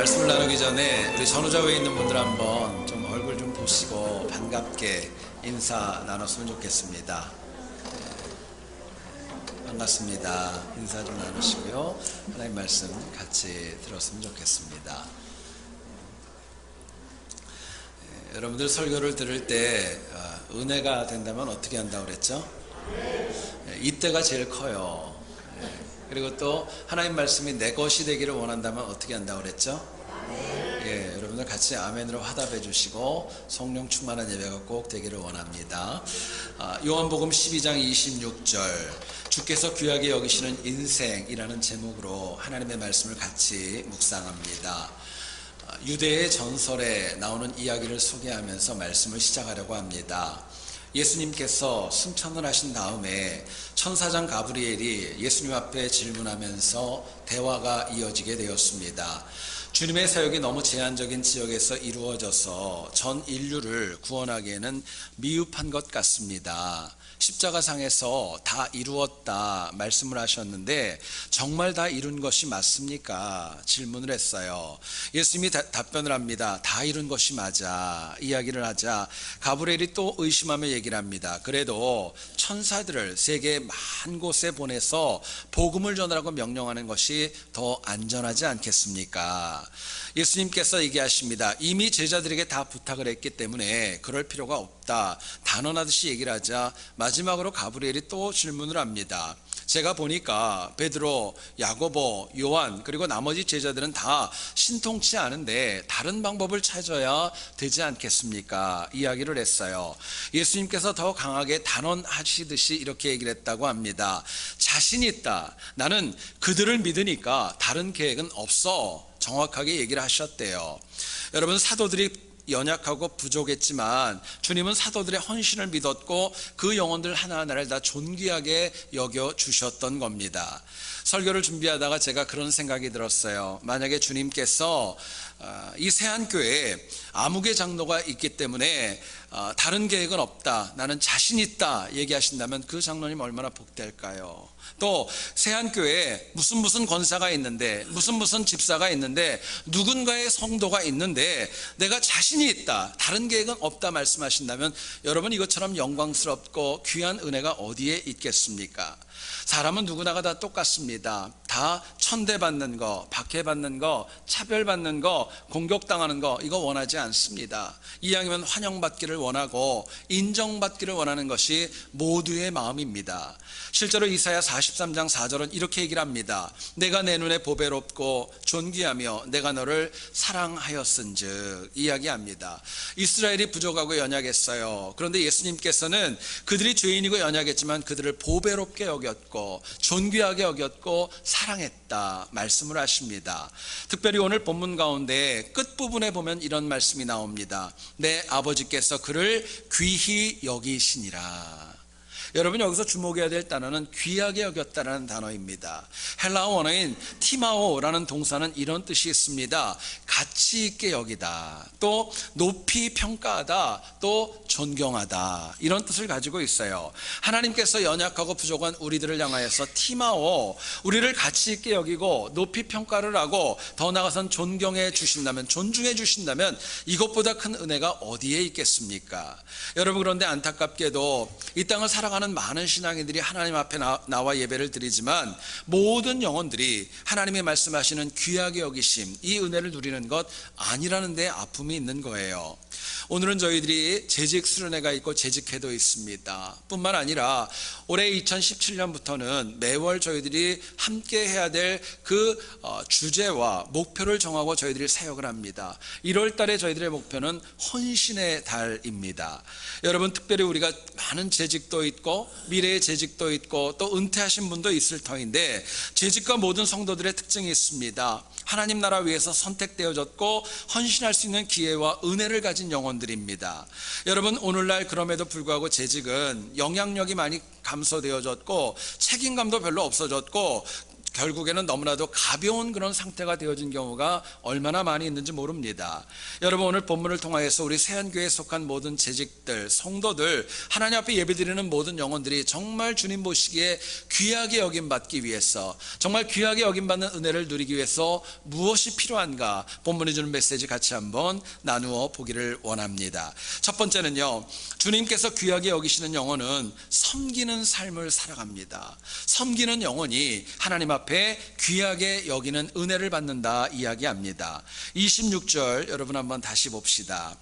말씀을 나누기 전에 우리 선우자 외에 있는 분들 한번 좀 얼굴 좀 보시고 반갑게 인사 나눴으면 좋겠습니다. 반갑습니다. 인사 좀 나누시고요. 하나님 말씀 같이 들었으면 좋겠습니다. 여러분들 설교를 들을 때 은혜가 된다면 어떻게 한다고 그랬죠? 이때가 제일 커요. 그리고 또 하나님 말씀이 내 것이 되기를 원한다면 어떻게 한다고 그랬죠? 여러분들 같이 아멘으로 화답해 주시고 성령 충만한 예배가 꼭 되기를 원합니다. 요한복음 12장 26절 주께서 귀하게 여기시는 인생이라는 제목으로 하나님의 말씀을 같이 묵상합니다. 유대의 전설에 나오는 이야기를 소개하면서 말씀을 시작하려고 합니다. 예수님께서 승천을 하신 다음에 천사장 가브리엘이 예수님 앞에 질문하면서 대화가 이어지게 되었습니다. 주님의 사역이 너무 제한적인 지역에서 이루어져서 전 인류를 구원하기에는 미흡한 것 같습니다. 십자가상에서 다 이루었다 말씀을 하셨는데 정말 다 이룬 것이 맞습니까? 질문을 했어요. 예수님이 답변을 합니다. 다 이룬 것이 맞아. 이야기를 하자 가브리엘이 또 의심하며 얘기를 합니다. 그래도 천사들을 세계 만 곳에 보내서 복음을 전하라고 명령하는 것이 더 안전하지 않겠습니까? 예수님께서 얘기하십니다. 이미 제자들에게 다 부탁을 했기 때문에 그럴 필요가 없다. 단언하듯이 얘기를 하자 마지막으로 가브리엘이 또 질문을 합니다. 제가 보니까 베드로, 야고보, 요한 그리고 나머지 제자들은 다 신통치 않은데 다른 방법을 찾아야 되지 않겠습니까? 이야기를 했어요. 예수님께서 더 강하게 단언하시듯이 이렇게 얘기를 했다고 합니다. 자신 있다. 나는 그들을 믿으니까 다른 계획은 없어. 정확하게 얘기를 하셨대요. 여러분, 사도들이 연약하고 부족했지만 주님은 사도들의 헌신을 믿었고 그 영혼들 하나하나를 다 존귀하게 여겨주셨던 겁니다. 설교를 준비하다가 제가 그런 생각이 들었어요. 만약에 주님께서 이 세안교회에 아무개 장로가 있기 때문에 다른 계획은 없다, 나는 자신 있다 얘기하신다면 그 장로님 얼마나 복될까요? 또 세안교회에 무슨 권사가 있는데 무슨 집사가 있는데 누군가의 성도가 있는데 내가 자신이 있다, 다른 계획은 없다 말씀하신다면 여러분, 이것처럼 영광스럽고 귀한 은혜가 어디에 있겠습니까? 사람은 누구나가 다 똑같습니다. 다 천대받는 거, 박해받는 거, 차별받는 거, 공격당하는 거, 이거 원하지 않습니다. 이왕이면 환영받기를 원하고 인정받기를 원하는 것이 모두의 마음입니다. 실제로 이사야 43장 4절은 이렇게 얘기를 합니다. 내가 내 눈에 보배롭고 존귀하며 내가 너를 사랑하였은즉 이야기합니다. 이스라엘이 부족하고 연약했어요. 그런데 예수님께서는 그들이 죄인이고 연약했지만 그들을 보배롭게 여겼고 존귀하게 여겼고 사랑했다 말씀을 하십니다. 특별히 오늘 본문 가운데 끝부분에 보면 이런 말씀이 나옵니다. 내 아버지께서 그를 귀히 여기시니라. 여러분, 여기서 주목해야 될 단어는 귀하게 여겼다라는 단어입니다. 헬라어 원어인 티마오라는 동사는 이런 뜻이 있습니다. 가치 있게 여기다, 또 높이 평가하다, 또 존경하다, 이런 뜻을 가지고 있어요. 하나님께서 연약하고 부족한 우리들을 향하여서 티마오, 우리를 가치 있게 여기고 높이 평가를 하고 더 나아가선 존경해 주신다면, 존중해 주신다면 이것보다 큰 은혜가 어디에 있겠습니까? 여러분, 그런데 안타깝게도 이 땅을 살아가는 많은 신앙인들이 하나님 앞에 나와 예배를 드리지만 모든 영혼들이 하나님이 말씀하시는 귀하게 여기심, 이 은혜를 누리는 것 아니라는 데 아픔이 있는 거예요. 오늘은 저희들이 재직 수련회가 있고 재직회도 있습니다. 뿐만 아니라 올해 2017년부터는 매월 저희들이 함께 해야 될 그 주제와 목표를 정하고 저희들이 사역을 합니다. 1월 달에 저희들의 목표는 헌신의 달입니다. 여러분, 특별히 우리가 많은 재직도 있고 미래의 재직도 있고 또 은퇴하신 분도 있을 터인데 재직과 모든 성도들의 특징이 있습니다. 하나님 나라 위해서 선택되어졌고 헌신할 수 있는 기회와 은혜를 가진 영혼들입니다. 여러분, 오늘날 그럼에도 불구하고 재직은 영향력이 많이 감소되어졌고 책임감도 별로 없어졌고 결국에는 너무나도 가벼운 그런 상태가 되어진 경우가 얼마나 많이 있는지 모릅니다. 여러분, 오늘 본문을 통하여서 우리 세안교회에 속한 모든 재직들, 성도들, 하나님 앞에 예배드리는 모든 영혼들이 정말 주님 보시기에 귀하게 여김받기 위해서, 정말 귀하게 여김받는 은혜를 누리기 위해서 무엇이 필요한가, 본문이 주는 메시지 같이 한번 나누어 보기를 원합니다. 첫 번째는요, 주님께서 귀하게 여기시는 영혼은 섬기는 삶을 살아갑니다. 섬기는 영혼이 하나님 앞에 귀하게 여기는 은혜를 받는다 이야기합니다. 26절 여러분 한번 다시 봅시다.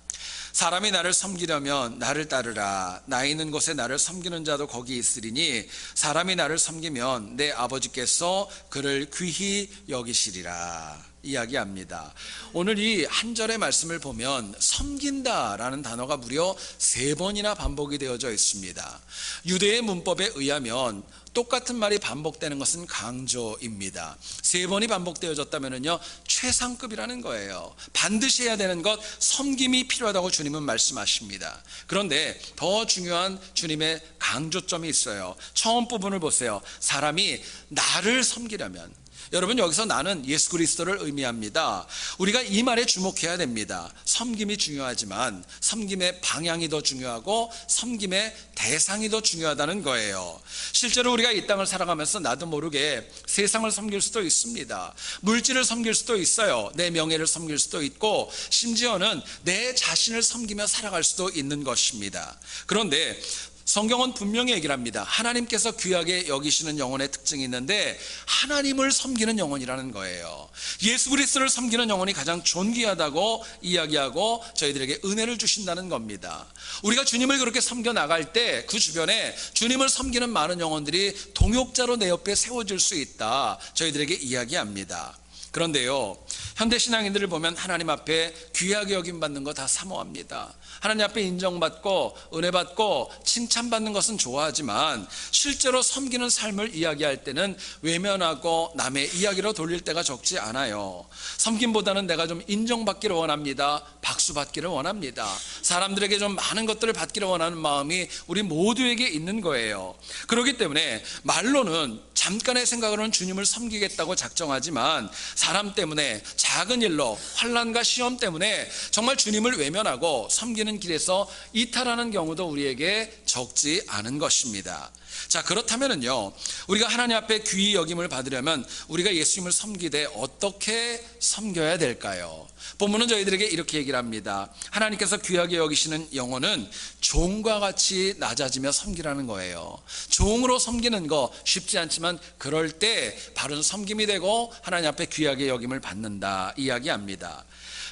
사람이 나를 섬기려면 나를 따르라. 나 있는 곳에 나를 섬기는 자도 거기 있으리니 사람이 나를 섬기면 내 아버지께서 그를 귀히 여기시리라 이야기합니다. 오늘 이 한 절의 말씀을 보면 섬긴다라는 단어가 무려 3번이나 반복이 되어져 있습니다. 유대의 문법에 의하면 똑같은 말이 반복되는 것은 강조입니다. 3번이 반복되어졌다면요, 최상급이라는 거예요. 반드시 해야 되는 것, 섬김이 필요하다고 주님은 말씀하십니다. 그런데 더 중요한 주님의 강조점이 있어요. 처음 부분을 보세요. 사람이 나를 섬기려면, 여러분, 여기서 나는 예수 그리스도를 의미합니다. 우리가 이 말에 주목해야 됩니다. 섬김이 중요하지만 섬김의 방향이 더 중요하고 섬김의 대상이 더 중요하다는 거예요. 실제로 우리가 이 땅을 살아가면서 나도 모르게 세상을 섬길 수도 있습니다. 물질을 섬길 수도 있어요. 내 명예를 섬길 수도 있고 심지어는 내 자신을 섬기며 살아갈 수도 있는 것입니다. 그런데 성경은 분명히 얘기를 합니다. 하나님께서 귀하게 여기시는 영혼의 특징이 있는데 하나님을 섬기는 영혼이라는 거예요. 예수 그리스도를 섬기는 영혼이 가장 존귀하다고 이야기하고 저희들에게 은혜를 주신다는 겁니다. 우리가 주님을 그렇게 섬겨 나갈 때 그 주변에 주님을 섬기는 많은 영혼들이 동역자로 내 옆에 세워질 수 있다, 저희들에게 이야기합니다. 그런데요, 현대신앙인들을 보면 하나님 앞에 귀하게 여김받는 거 다 사모합니다. 하나님 앞에 인정받고 은혜받고 칭찬받는 것은 좋아하지만 실제로 섬기는 삶을 이야기할 때는 외면하고 남의 이야기로 돌릴 때가 적지 않아요. 섬김보다는 내가 좀 인정받기를 원합니다. 박수받기를 원합니다. 사람들에게 좀 많은 것들을 받기를 원하는 마음이 우리 모두에게 있는 거예요. 그렇기 때문에 말로는 잠깐의 생각으로는 주님을 섬기겠다고 작정하지만 사람 때문에, 작은 일로, 환난과 시험 때문에 정말 주님을 외면하고 섬기는 길에서 이탈하는 경우도 우리에게 적지 않은 것입니다. 자, 그렇다면요, 우리가 하나님 앞에 귀히 여김을 받으려면 우리가 예수님을 섬기되 어떻게 섬겨야 될까요? 본문은 저희들에게 이렇게 얘기를 합니다. 하나님께서 귀하게 여기시는 영혼은 종과 같이 낮아지며 섬기라는 거예요. 종으로 섬기는 거 쉽지 않지만 그럴 때 바른 섬김이 되고 하나님 앞에 귀하게 여김을 받는다 이야기합니다.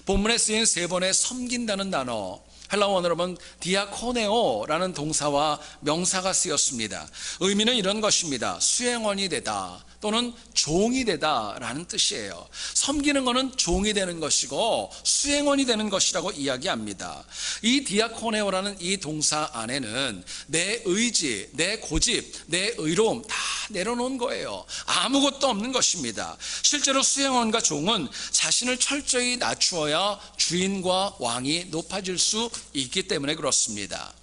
본문에 쓰인 3번의 섬긴다는 단어, 헬라 원어로 보면 디아코네오라는 동사와 명사가 쓰였습니다. 의미는 이런 것입니다. 수행원이 되다 또는 종이 되다라는 뜻이에요. 섬기는 것은 종이 되는 것이고 수행원이 되는 것이라고 이야기합니다. 이 디아코네오라는 이 동사 안에는 내 의지, 내 고집, 내 의로움 다 내려놓은 거예요. 아무것도 없는 것입니다. 실제로 수행원과 종은 자신을 철저히 낮추어야 주인과 왕이 높아질 수 있기 때문에 그렇습니다.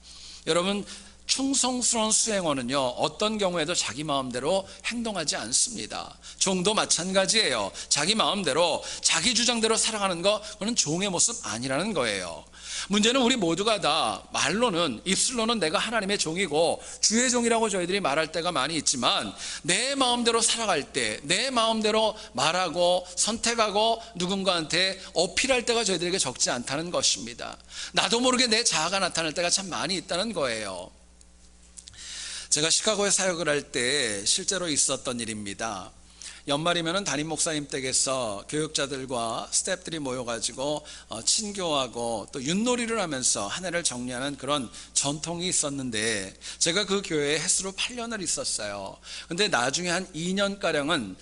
여러분, 충성스러운 수행원은요, 어떤 경우에도 자기 마음대로 행동하지 않습니다. 종도 마찬가지예요. 자기 마음대로, 자기 주장대로 살아가는 거, 그건 종의 모습 아니라는 거예요. 문제는 우리 모두가 다 말로는, 입술로는 내가 하나님의 종이고 주의 종이라고 저희들이 말할 때가 많이 있지만 내 마음대로 살아갈 때, 내 마음대로 말하고 선택하고 누군가한테 어필할 때가 저희들에게 적지 않다는 것입니다. 나도 모르게 내 자아가 나타날 때가 참 많이 있다는 거예요. 제가 시카고에 사역을 할 때 실제로 있었던 일입니다. 연말이면 담임 목사님 댁에서 교육자들과 스태프들이 모여가지고 친교하고 또 윷놀이를 하면서 한 해를 정리하는 그런 전통이 있었는데, 제가 그 교회에 햇수로 8년을 있었어요. 근데 나중에 한 2년가량은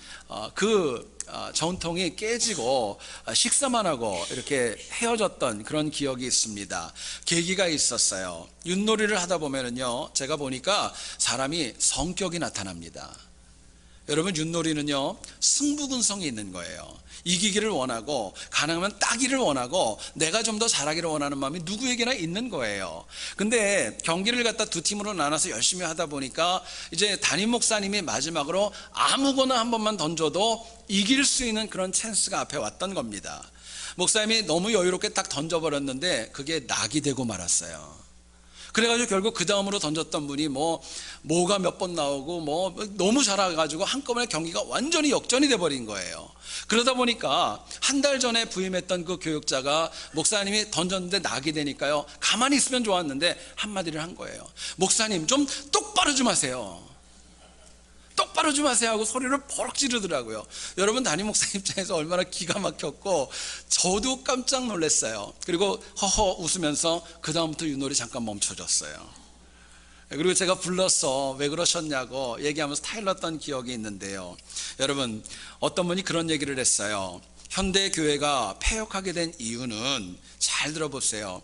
그 전통이 깨지고 식사만 하고 이렇게 헤어졌던 그런 기억이 있습니다. 계기가 있었어요. 윷놀이를 하다 보면은요, 제가 보니까 사람이 성격이 나타납니다. 여러분, 윷놀이는요 승부근성이 있는 거예요. 이기기를 원하고 가능하면 따기를 원하고 내가 좀 더 잘하기를 원하는 마음이 누구에게나 있는 거예요. 근데 경기를 갖다 두 팀으로 나눠서 열심히 하다 보니까 이제 담임 목사님이 마지막으로 아무거나 한 번만 던져도 이길 수 있는 그런 찬스가 앞에 왔던 겁니다. 목사님이 너무 여유롭게 딱 던져버렸는데 그게 낙이 되고 말았어요. 그래가지고 결국 그 다음으로 던졌던 분이 뭐가 몇 번 나오고 너무 잘해가지고 한꺼번에 경기가 완전히 역전이 돼버린 거예요. 그러다 보니까 한 달 전에 부임했던 그 교육자가 목사님이 던졌는데 낙이 되니까요, 가만히 있으면 좋았는데 한마디를 한 거예요. 목사님 좀 똑바로 좀 하세요. 똑바로 좀 하세요 하고 소리를 버럭 지르더라고요. 여러분, 담임 목사 입장에서 얼마나 기가 막혔고 저도 깜짝 놀랐어요. 그리고 허허 웃으면서 그 다음부터 윷놀이 잠깐 멈춰졌어요. 그리고 제가 불러서 왜 그러셨냐고 얘기하면서 타일렀던 기억이 있는데요, 여러분, 어떤 분이 그런 얘기를 했어요. 현대교회가 폐역하게 된 이유는, 잘 들어보세요,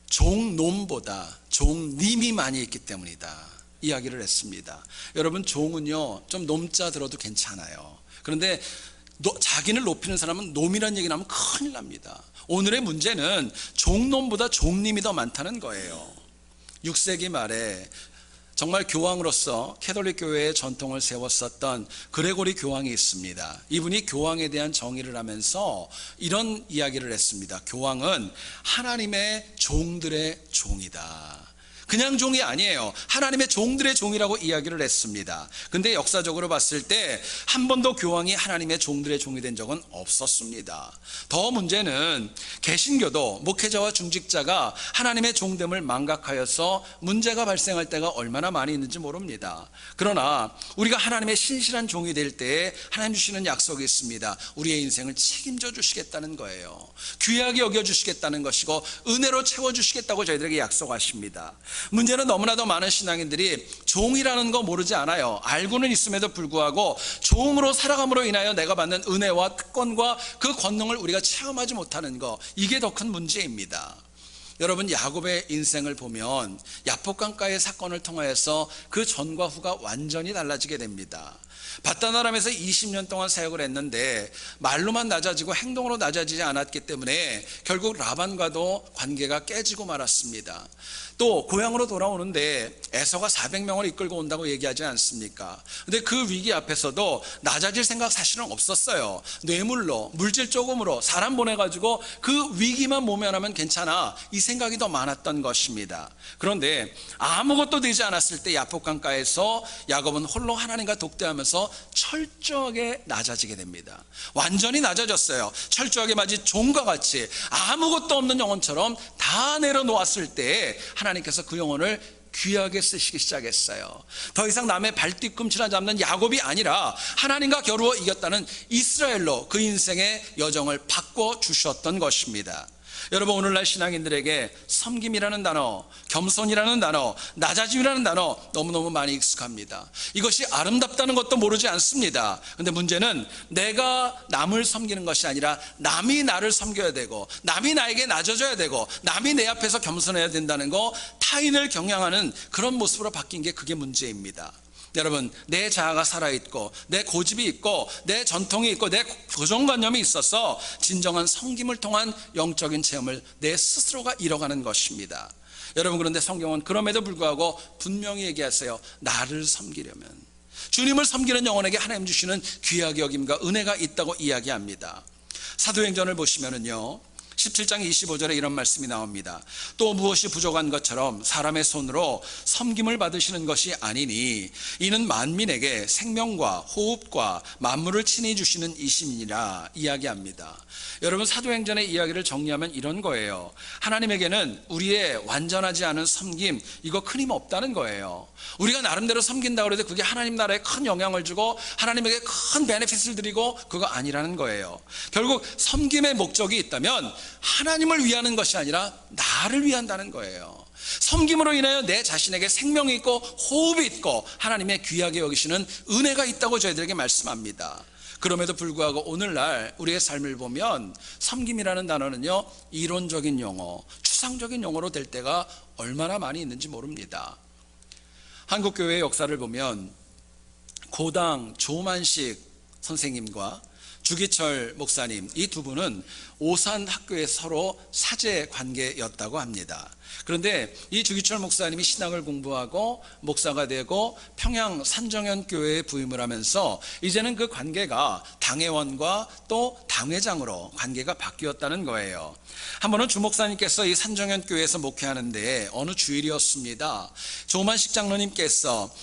종놈보다 종님이 많이 있기 때문이다 이야기를 했습니다. 여러분, 종은요 좀 놈자 들어도 괜찮아요. 그런데 자기를 높이는 사람은 놈이라는 얘기 나면 큰일 납니다. 오늘의 문제는 종놈보다 종님이 더 많다는 거예요. 6세기 말에 정말 교황으로서 캐톨릭 교회의 전통을 세웠었던 그레고리 교황이 있습니다. 이분이 교황에 대한 정의를 하면서 이런 이야기를 했습니다. 교황은 하나님의 종들의 종이다. 그냥 종이 아니에요. 하나님의 종들의 종이라고 이야기를 했습니다. 근데 역사적으로 봤을 때 한 번도 교황이 하나님의 종들의 종이 된 적은 없었습니다. 더 문제는 개신교도 목회자와 중직자가 하나님의 종됨을 망각하여서 문제가 발생할 때가 얼마나 많이 있는지 모릅니다. 그러나 우리가 하나님의 신실한 종이 될 때에 하나님 주시는 약속이 있습니다. 우리의 인생을 책임져 주시겠다는 거예요. 귀하게 여겨주시겠다는 것이고 은혜로 채워주시겠다고 저희들에게 약속하십니다. 문제는 너무나도 많은 신앙인들이 종이라는 거 모르지 않아요. 알고는 있음에도 불구하고 종으로 살아감으로 인하여 내가 받는 은혜와 특권과 그 권능을 우리가 체험하지 못하는 거, 이게 더 큰 문제입니다. 여러분, 야곱의 인생을 보면 야복강가의 사건을 통하여서 그 전과 후가 완전히 달라지게 됩니다. 밧단아람에서 20년 동안 사역을 했는데 말로만 낮아지고 행동으로 낮아지지 않았기 때문에 결국 라반과도 관계가 깨지고 말았습니다. 또 고향으로 돌아오는데 에서가 400명을 이끌고 온다고 얘기하지 않습니까? 근데 그 위기 앞에서도 낮아질 생각 사실은 없었어요. 뇌물로, 물질 조금으로 사람 보내가지고 그 위기만 모면하면 괜찮아, 이 생각이 더 많았던 것입니다. 그런데 아무것도 되지 않았을 때 야복강가에서 야곱은 홀로 하나님과 독대하면서 철저하게 낮아지게 됩니다. 완전히 낮아졌어요. 철저하게 마치 종과 같이 아무것도 없는 영혼처럼 다 내려놓았을 때 하나님께서 그 영혼을 귀하게 쓰시기 시작했어요. 더 이상 남의 발뒤꿈치나 잡는 야곱이 아니라 하나님과 겨루어 이겼다는 이스라엘로 그 인생의 여정을 바꿔주셨던 것입니다. 여러분, 오늘날 신앙인들에게 섬김이라는 단어, 겸손이라는 단어, 낮아짐이라는 단어 너무너무 많이 익숙합니다. 이것이 아름답다는 것도 모르지 않습니다. 그런데 문제는 내가 남을 섬기는 것이 아니라 남이 나를 섬겨야 되고, 남이 나에게 낮아져야 되고, 남이 내 앞에서 겸손해야 된다는 거, 타인을 경향하는 그런 모습으로 바뀐 게 그게 문제입니다. 여러분, 내 자아가 살아있고 내 고집이 있고 내 전통이 있고 내 고정관념이 있어서 진정한 섬김을 통한 영적인 체험을 내 스스로가 이뤄가는 것입니다. 여러분, 그런데 성경은 그럼에도 불구하고 분명히 얘기하세요. 나를 섬기려면, 주님을 섬기는 영혼에게 하나님 주시는 귀하게 여김과 은혜가 있다고 이야기합니다. 사도행전을 보시면은요 17장 25절에 이런 말씀이 나옵니다. 또 무엇이 부족한 것처럼 사람의 손으로 섬김을 받으시는 것이 아니니 이는 만민에게 생명과 호흡과 만물을 친히 주시는 이심이니라 이야기합니다. 여러분, 사도행전의 이야기를 정리하면 이런 거예요. 하나님에게는 우리의 완전하지 않은 섬김, 이거 큰 힘 없다는 거예요. 우리가 나름대로 섬긴다고 해도 그게 하나님 나라에 큰 영향을 주고 하나님에게 큰 베네핏을 드리고 그거 아니라는 거예요. 결국 섬김의 목적이 있다면 하나님을 위하는 것이 아니라 나를 위한다는 거예요. 섬김으로 인하여 내 자신에게 생명이 있고 호흡이 있고 하나님의 귀하게 여기시는 은혜가 있다고 저희들에게 말씀합니다. 그럼에도 불구하고 오늘날 우리의 삶을 보면 섬김이라는 단어는요 이론적인 용어, 추상적인 용어로 될 때가 얼마나 많이 있는지 모릅니다. 한국교회의 역사를 보면 고당 조만식 선생님과 주기철 목사님, 이 두 분은 오산 학교에 서로 사제 관계였다고 합니다. 그런데 이 주기철 목사님이 신학을 공부하고 목사가 되고 평양 산정현 교회에 부임을 하면서 이제는 그 관계가 당회원과 또 당회장으로 관계가 바뀌었다는 거예요. 한 번은 주 목사님께서 이 산정현 교회에서 목회하는데 어느 주일이었습니다. 조만식 장로님께서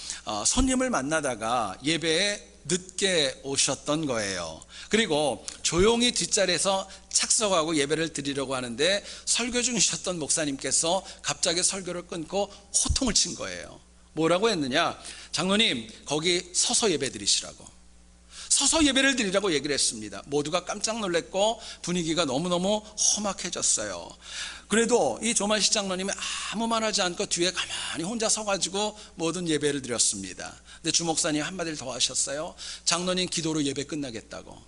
손님을 만나다가 예배에 늦게 오셨던 거예요. 그리고 조용히 뒷자리에서 착석하고 예배를 드리려고 하는데 설교 중이셨던 목사님께서 갑자기 설교를 끊고 호통을 친 거예요. 뭐라고 했느냐? 장로님, 거기 서서 예배 드리시라고, 서서 예배를 드리라고 얘기를 했습니다. 모두가 깜짝 놀랐고 분위기가 너무너무 험악해졌어요. 그래도 이 조만식 장로님이 아무 말하지 않고 뒤에 가만히 혼자 서가지고 모든 예배를 드렸습니다. 근데 주 목사님 한마디를 더 하셨어요. 장로님 기도로 예배 끝나겠다고,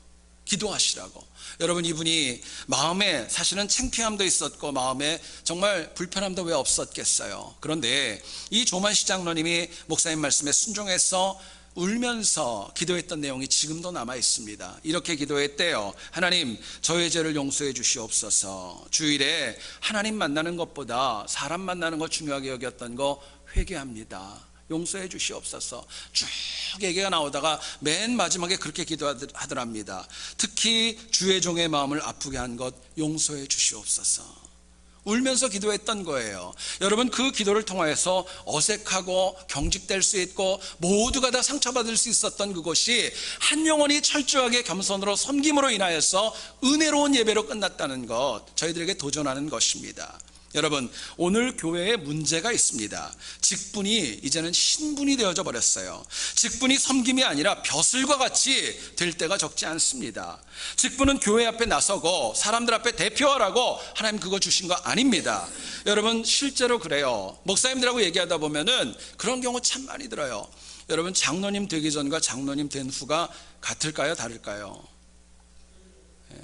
기도하시라고. 여러분, 이분이 마음에 사실은 창피함도 있었고 마음에 정말 불편함도 왜 없었겠어요. 그런데 이 조만식 장로님이 목사님 말씀에 순종해서 울면서 기도했던 내용이 지금도 남아 있습니다. 이렇게 기도했대요. 하나님, 저의 죄를 용서해 주시옵소서. 주일에 하나님 만나는 것보다 사람 만나는 것 중요하게 여겼던 거 회개합니다. 용서해 주시옵소서. 쭉 얘기가 나오다가 맨 마지막에 그렇게 기도하더랍니다. 특히 주의 종의 마음을 아프게 한 것 용서해 주시옵소서. 울면서 기도했던 거예요. 여러분, 그 기도를 통하여서 어색하고 경직될 수 있고 모두가 다 상처받을 수 있었던 그것이 한 영혼이 철저하게 겸손으로 섬김으로 인하여서 은혜로운 예배로 끝났다는 것, 저희들에게 도전하는 것입니다. 여러분, 오늘 교회에 문제가 있습니다. 직분이 이제는 신분이 되어져 버렸어요. 직분이 섬김이 아니라 벼슬과 같이 될 때가 적지 않습니다. 직분은 교회 앞에 나서고 사람들 앞에 대표하라고 하나님 그거 주신 거 아닙니다. 여러분, 실제로 그래요. 목사님들하고 얘기하다 보면은 그런 경우 참 많이 들어요. 여러분, 장로님 되기 전과 장로님 된 후가 같을까요, 다를까요?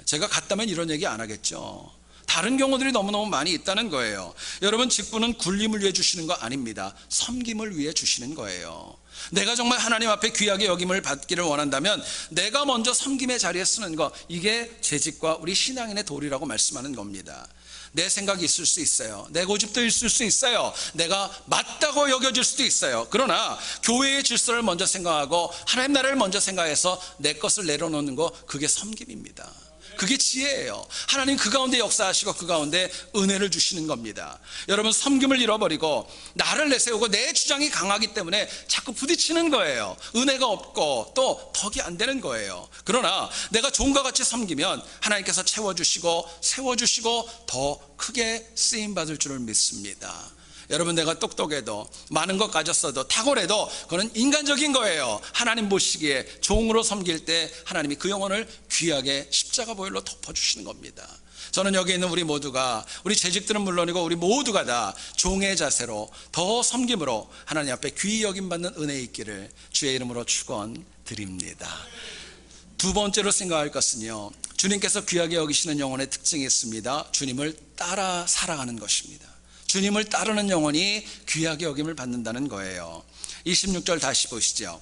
제가 같다면 이런 얘기 안 하겠죠. 다른 경우들이 너무너무 많이 있다는 거예요. 여러분, 직분은 굴림을 위해 주시는 거 아닙니다. 섬김을 위해 주시는 거예요. 내가 정말 하나님 앞에 귀하게 여김을 받기를 원한다면 내가 먼저 섬김의 자리에 쓰는 거, 이게 재직과 우리 신앙인의 도리라고 말씀하는 겁니다. 내 생각이 있을 수 있어요. 내 고집도 있을 수 있어요. 내가 맞다고 여겨질 수도 있어요. 그러나 교회의 질서를 먼저 생각하고 하나님 나라를 먼저 생각해서 내 것을 내려놓는 거, 그게 섬김입니다. 그게 지혜예요. 하나님 그 가운데 역사하시고 그 가운데 은혜를 주시는 겁니다. 여러분, 섬김을 잃어버리고 나를 내세우고 내 주장이 강하기 때문에 자꾸 부딪히는 거예요. 은혜가 없고 또 덕이 안 되는 거예요. 그러나 내가 종과 같이 섬기면 하나님께서 채워주시고 세워주시고 더 크게 쓰임받을 줄을 믿습니다. 여러분, 내가 똑똑해도 많은 것 가졌어도 탁월해도 그건 인간적인 거예요. 하나님 보시기에 종으로 섬길 때 하나님이 그 영혼을 귀하게 십자가 보혈로 덮어주시는 겁니다. 저는 여기 있는 우리 모두가, 우리 재직들은 물론이고 우리 모두가 다 종의 자세로 더 섬김으로 하나님 앞에 귀히 여김받는 은혜 있기를 주의 이름으로 축원드립니다. 두 번째로 생각할 것은요, 주님께서 귀하게 여기시는 영혼의 특징이 있습니다. 주님을 따라 살아가는 것입니다. 주님을 따르는 영혼이 귀하게 여김을 받는다는 거예요. 26절 다시 보시죠.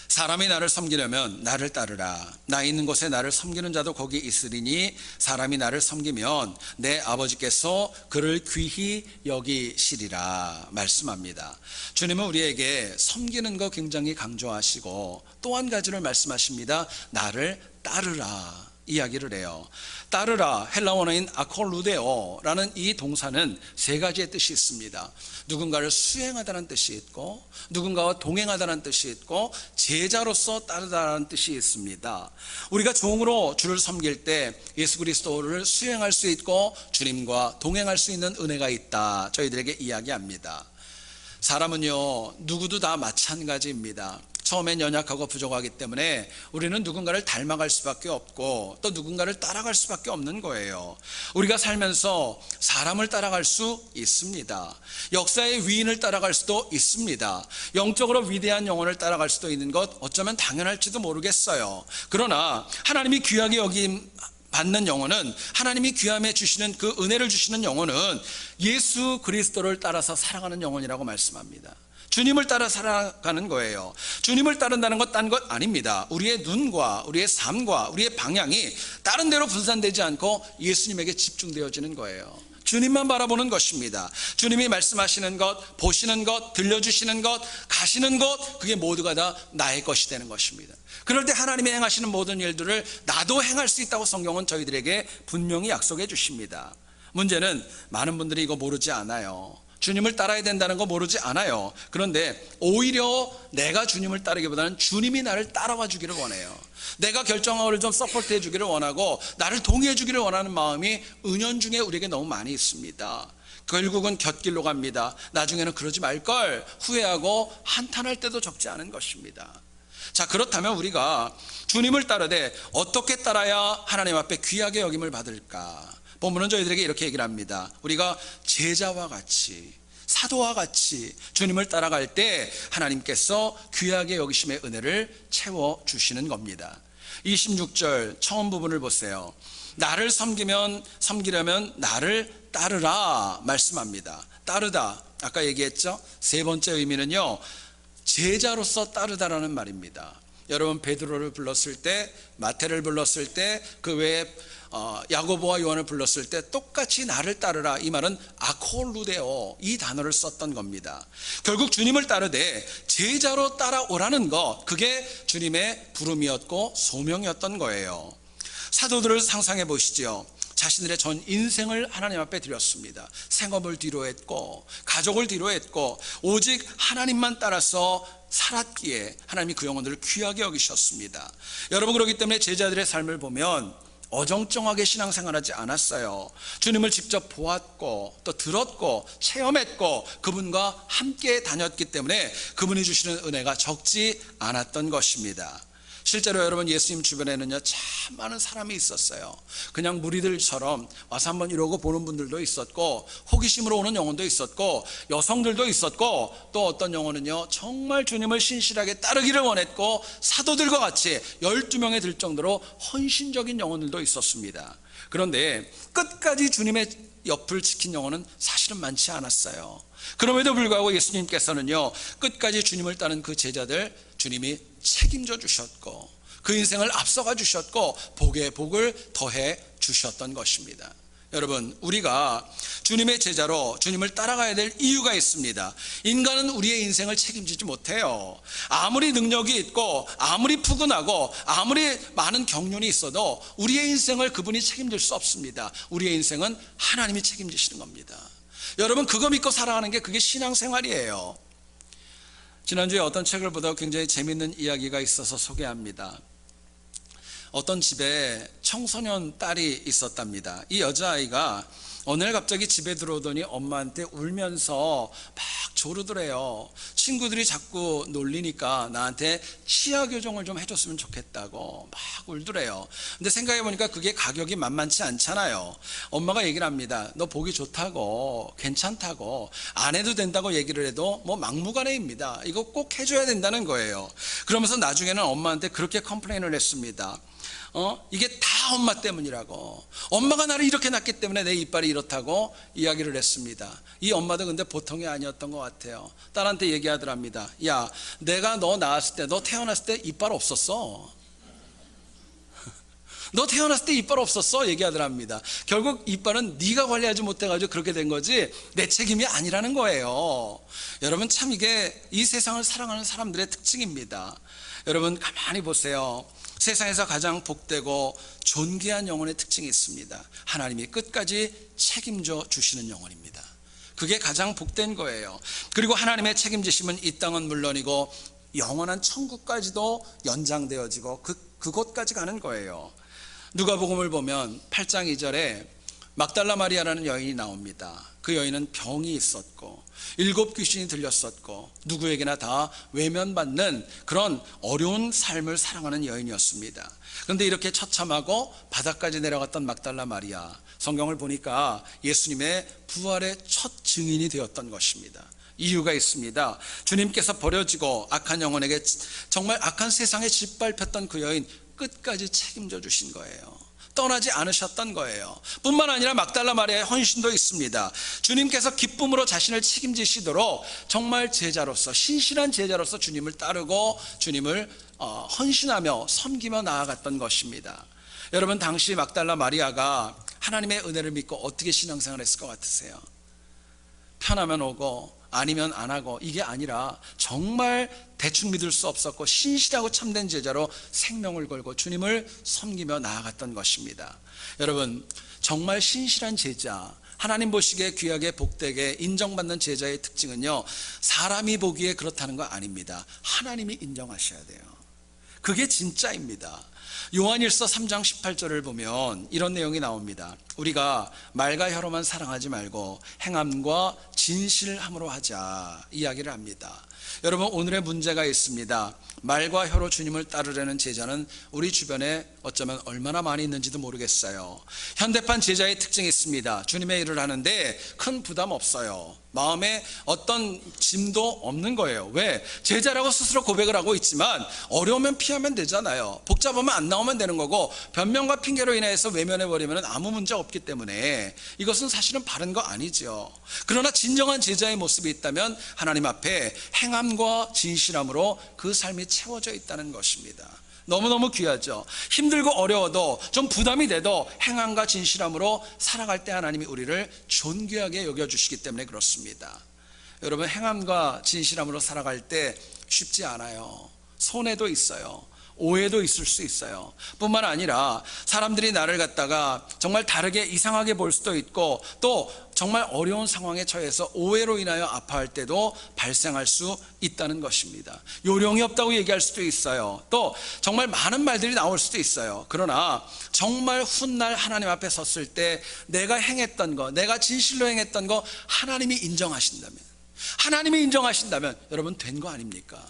사람이 나를 섬기려면 나를 따르라. 나 있는 곳에 나를 섬기는 자도 거기 있으리니 사람이 나를 섬기면 내 아버지께서 그를 귀히 여기시리라 말씀합니다. 주님은 우리에게 섬기는 거 굉장히 강조하시고 또 한 가지를 말씀하십니다. 나를 따르라 이야기를 해요. 따르라, 헬라 원어인 아콜루데오라는 이 동사는 세 가지의 뜻이 있습니다. 누군가를 수행하다는 뜻이 있고, 누군가와 동행하다는 뜻이 있고, 제자로서 따르다는 뜻이 있습니다. 우리가 종으로 주를 섬길 때 예수 그리스도를 수행할 수 있고 주님과 동행할 수 있는 은혜가 있다, 저희들에게 이야기합니다. 사람은요, 누구도 다 마찬가지입니다. 처음엔 연약하고 부족하기 때문에 우리는 누군가를 닮아갈 수밖에 없고 또 누군가를 따라갈 수밖에 없는 거예요. 우리가 살면서 사람을 따라갈 수 있습니다. 역사의 위인을 따라갈 수도 있습니다. 영적으로 위대한 영혼을 따라갈 수도 있는 것, 어쩌면 당연할지도 모르겠어요. 그러나 하나님이 귀하게 여김 받는 영혼은, 하나님이 귀함에 주시는 그 은혜를 주시는 영혼은 예수 그리스도를 따라서 살아가는 영혼이라고 말씀합니다. 주님을 따라 살아가는 거예요. 주님을 따른다는 것 딴 것 아닙니다. 우리의 눈과 우리의 삶과 우리의 방향이 다른 데로 분산되지 않고 예수님에게 집중되어지는 거예요. 주님만 바라보는 것입니다. 주님이 말씀하시는 것, 보시는 것, 들려주시는 것, 가시는 것, 그게 모두가 다 나의 것이 되는 것입니다. 그럴 때 하나님이 행하시는 모든 일들을 나도 행할 수 있다고 성경은 저희들에게 분명히 약속해 주십니다. 문제는 많은 분들이 이거 모르지 않아요. 주님을 따라야 된다는 거 모르지 않아요. 그런데 오히려 내가 주님을 따르기보다는 주님이 나를 따라와 주기를 원해요. 내가 결정을 좀 서포트해 주기를 원하고 나를 동의해 주기를 원하는 마음이 은연중에 우리에게 너무 많이 있습니다. 결국은 곁길로 갑니다. 나중에는 그러지 말걸 후회하고 한탄할 때도 적지 않은 것입니다. 자, 그렇다면 우리가 주님을 따르되 어떻게 따라야 하나님 앞에 귀하게 여김을 받을까? 본문은 저희들에게 이렇게 얘기를 합니다. 우리가 제자와 같이, 사도와 같이 주님을 따라갈 때 하나님께서 귀하게 여기심의 은혜를 채워주시는 겁니다. 26절 처음 부분을 보세요. 나를 섬기려면 나를 따르라 말씀합니다. 따르다, 아까 얘기했죠? 세 번째 의미는요, 제자로서 따르다라는 말입니다. 여러분 베드로를 불렀을 때, 마태를 불렀을 때, 그 외에 야고보와 요한을 불렀을 때 똑같이 나를 따르라, 이 말은 아콜루데오, 이 단어를 썼던 겁니다. 결국 주님을 따르되 제자로 따라오라는 것, 그게 주님의 부름이었고 소명이었던 거예요. 사도들을 상상해 보시죠. 자신들의 전 인생을 하나님 앞에 드렸습니다. 생업을 뒤로했고 가족을 뒤로했고 오직 하나님만 따라서 살았기에 하나님이 그 영혼들을 귀하게 여기셨습니다. 여러분, 그렇기 때문에 제자들의 삶을 보면 어정쩡하게 신앙생활하지 않았어요. 주님을 직접 보았고 또 들었고 체험했고 그분과 함께 다녔기 때문에 그분이 주시는 은혜가 적지 않았던 것입니다. 실제로 여러분, 예수님 주변에는요 참 많은 사람이 있었어요. 그냥 무리들처럼 와서 한번 이러고 보는 분들도 있었고, 호기심으로 오는 영혼도 있었고, 여성들도 있었고, 또 어떤 영혼은요 정말 주님을 신실하게 따르기를 원했고 사도들과 같이 12명에 들 정도로 헌신적인 영혼들도 있었습니다. 그런데 끝까지 주님의 옆을 지킨 영혼은 사실은 많지 않았어요. 그럼에도 불구하고 예수님께서는요 끝까지 주님을 따른 그 제자들 주님이 책임져 주셨고 그 인생을 앞서가 주셨고 복에 복을 더해 주셨던 것입니다. 여러분, 우리가 주님의 제자로 주님을 따라가야 될 이유가 있습니다. 인간은 우리의 인생을 책임지지 못해요. 아무리 능력이 있고 아무리 푸근하고 아무리 많은 경륜이 있어도 우리의 인생을 그분이 책임질 수 없습니다. 우리의 인생은 하나님이 책임지시는 겁니다. 여러분, 그거 믿고 살아가는 게 그게 신앙생활이에요. 지난주에 어떤 책을 보다 굉장히 재밌는 이야기가 있어서 소개합니다. 어떤 집에 청소년 딸이 있었답니다. 이 여자아이가 어느 날 갑자기 집에 들어오더니 엄마한테 울면서 막 조르더래요. 친구들이 자꾸 놀리니까 나한테 치아 교정을 좀 해줬으면 좋겠다고 막 울더래요. 근데 생각해보니까 그게 가격이 만만치 않잖아요. 엄마가 얘기를 합니다. 너 보기 좋다고, 괜찮다고, 안 해도 된다고 얘기를 해도 뭐 막무가내입니다. 이거 꼭 해줘야 된다는 거예요. 그러면서 나중에는 엄마한테 그렇게 컴플레인을 했습니다. 이게 다 엄마 때문이라고, 엄마가 나를 이렇게 낳기 때문에 내 이빨이 이렇다고 이야기를 했습니다. 이 엄마도 근데 보통이 아니었던 것 같아요. 딸한테 얘기하더랍니다. 야, 내가 너 낳았을 때, 너 태어났을 때 이빨 없었어. 너 태어났을 때 이빨 없었어, 얘기하더랍니다. 결국 이빨은 네가 관리하지 못해가지고 그렇게 된 거지 내 책임이 아니라는 거예요. 여러분, 참 이게 이 세상을 사랑하는 사람들의 특징입니다. 여러분, 가만히 보세요. 세상에서 가장 복되고 존귀한 영혼의 특징이 있습니다. 하나님이 끝까지 책임져 주시는 영혼입니다. 그게 가장 복된 거예요. 그리고 하나님의 책임지심은 이 땅은 물론이고 영원한 천국까지도 연장되어지고 그곳까지 가는 거예요. 누가복음을 보면 8장 2절에 막달라 마리아라는 여인이 나옵니다. 그 여인은 병이 있었고 7 귀신이 들렸었고 누구에게나 다 외면받는 그런 어려운 삶을 살아가는 여인이었습니다. 그런데 이렇게 처참하고 바닥까지 내려갔던 막달라 마리아, 성경을 보니까 예수님의 부활의 첫 증인이 되었던 것입니다. 이유가 있습니다. 주님께서 버려지고 악한 영혼에게, 정말 악한 세상에 짓밟혔던 그 여인 끝까지 책임져 주신 거예요. 떠나지 않으셨던 거예요. 뿐만 아니라 막달라 마리아의 헌신도 있습니다. 주님께서 기쁨으로 자신을 책임지시도록 정말 제자로서, 신실한 제자로서 주님을 따르고 주님을 헌신하며 섬기며 나아갔던 것입니다. 여러분, 당시 막달라 마리아가 하나님의 은혜를 믿고 어떻게 신앙생활을 했을 것 같으세요? 편하면 오고 아니면 안 하고, 이게 아니라 정말 대충 믿을 수 없었고 신실하고 참된 제자로 생명을 걸고 주님을 섬기며 나아갔던 것입니다. 여러분, 정말 신실한 제자, 하나님 보시기에 귀하게 복되게 인정받는 제자의 특징은요, 사람이 보기에 그렇다는 거 아닙니다. 하나님이 인정하셔야 돼요. 그게 진짜입니다. 요한일서 3장 18절을 보면 이런 내용이 나옵니다. 우리가 말과 혀로만 사랑하지 말고 행함과 진실함으로 하자, 이야기를 합니다. 여러분, 오늘의 문제가 있습니다. 말과 혀로 주님을 따르려는 제자는 우리 주변에 어쩌면 얼마나 많이 있는지도 모르겠어요. 현대판 제자의 특징이 있습니다. 주님의 일을 하는데 큰 부담 없어요. 마음에 어떤 짐도 없는 거예요. 왜? 제자라고 스스로 고백을 하고 있지만 어려우면 피하면 되잖아요. 복잡하면 안 나오면 되는 거고, 변명과 핑계로 인해서 외면해버리면 아무 문제 없기 때문에 이것은 사실은 바른 거 아니죠. 그러나 진정한 제자의 모습이 있다면 하나님 앞에 행함과 진실함으로 그 삶이 채워져 있다는 것입니다. 너무너무 귀하죠. 힘들고 어려워도 좀 부담이 돼도 행함과 진실함으로 살아갈 때 하나님이 우리를 존귀하게 여겨주시기 때문에 그렇습니다. 여러분, 행함과 진실함으로 살아갈 때 쉽지 않아요. 손해도 있어요. 오해도 있을 수 있어요. 뿐만 아니라 사람들이 나를 갖다가 정말 다르게 이상하게 볼 수도 있고, 또 정말 어려운 상황에 처해서 오해로 인하여 아파할 때도 발생할 수 있다는 것입니다. 요령이 없다고 얘기할 수도 있어요. 또 정말 많은 말들이 나올 수도 있어요. 그러나 정말 훗날 하나님 앞에 섰을 때 내가 행했던 거, 내가 진실로 행했던 거 하나님이 인정하신다면 여러분, 된 거 아닙니까?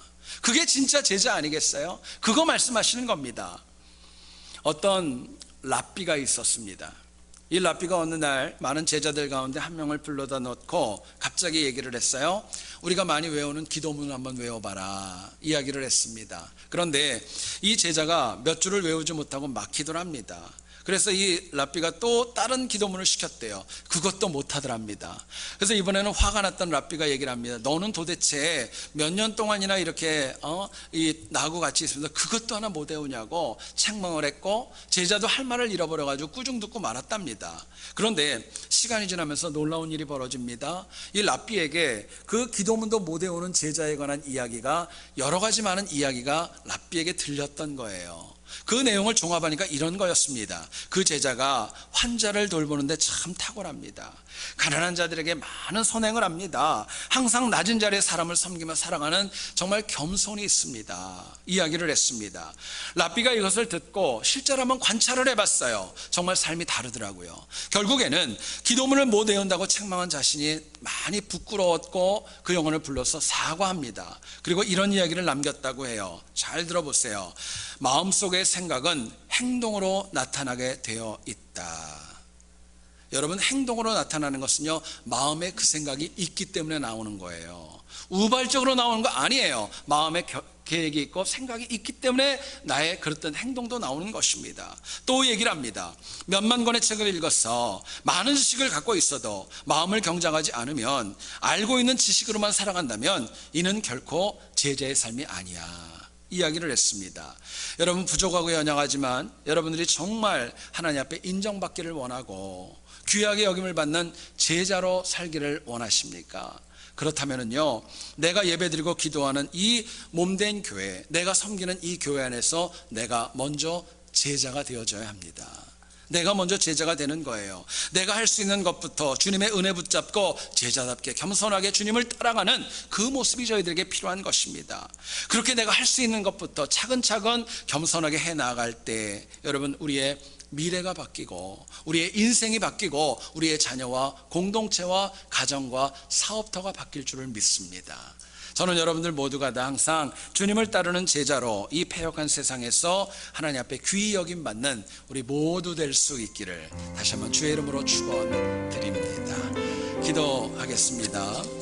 그게 진짜 제자 아니겠어요? 그거 말씀하시는 겁니다. 어떤 랍비가 있었습니다. 이 랍비가 어느 날 많은 제자들 가운데 한 명을 불러다 놓고 갑자기 얘기를 했어요. 우리가 많이 외우는 기도문을 한번 외워봐라, 이야기를 했습니다. 그런데 이 제자가 몇 줄을 외우지 못하고 막히더랍니다. 그래서 이 랍비가 또 다른 기도문을 시켰대요. 그것도 못하더랍니다. 그래서 이번에는 화가 났던 랍비가 얘기를 합니다. 너는 도대체 몇 년 동안이나 이렇게 나하고 같이 있으면서 그것도 하나 못 외우냐고 책망을 했고, 제자도 할 말을 잃어버려가지고 꾸중 듣고 말았답니다. 그런데 시간이 지나면서 놀라운 일이 벌어집니다. 이 랍비에게 그 기도문도 못 외우는 제자에 관한 이야기가, 여러 가지 많은 이야기가 랍비에게 들렸던 거예요. 그 내용을 종합하니까 이런 거였습니다. 그 제자가 환자를 돌보는데 참 탁월합니다. 가난한 자들에게 많은 선행을 합니다. 항상 낮은 자리에 사람을 섬기며 살아가는 정말 겸손이 있습니다, 이야기를 했습니다. 랍비가 이것을 듣고 실제로 한번 관찰을 해봤어요. 정말 삶이 다르더라고요. 결국에는 기도문을 못 외운다고 책망한 자신이 많이 부끄러웠고 그 영혼을 불러서 사과합니다. 그리고 이런 이야기를 남겼다고 해요. 잘 들어보세요. 마음속의 생각은 행동으로 나타나게 되어 있다. 여러분, 행동으로 나타나는 것은요, 마음에 그 생각이 있기 때문에 나오는 거예요. 우발적으로 나오는 거 아니에요. 마음에 계획이 있고 생각이 있기 때문에 나의 그랬던 행동도 나오는 것입니다. 또 얘기를 합니다. 몇만 권의 책을 읽어서 많은 지식을 갖고 있어도 마음을 경작하지 않으면, 알고 있는 지식으로만 살아간다면 이는 결코 제자의 삶이 아니야, 이야기를 했습니다. 여러분, 부족하고 연약하지만 여러분들이 정말 하나님 앞에 인정받기를 원하고 귀하게 여김을 받는 제자로 살기를 원하십니까? 그렇다면요, 내가 예배드리고 기도하는 이 몸된 교회, 내가 섬기는 이 교회 안에서 내가 먼저 제자가 되어져야 합니다. 내가 먼저 제자가 되는 거예요. 내가 할 수 있는 것부터 주님의 은혜 붙잡고 제자답게 겸손하게 주님을 따라가는 그 모습이 저희들에게 필요한 것입니다. 그렇게 내가 할 수 있는 것부터 차근차근 겸손하게 해나갈 때 여러분, 우리의 미래가 바뀌고 우리의 인생이 바뀌고 우리의 자녀와 공동체와 가정과 사업터가 바뀔 줄을 믿습니다. 저는 여러분들 모두가 다 항상 주님을 따르는 제자로 이 패역한 세상에서 하나님 앞에 귀히 여김 받는 우리 모두 될 수 있기를 다시 한번 주의 이름으로 축원드립니다. 기도하겠습니다.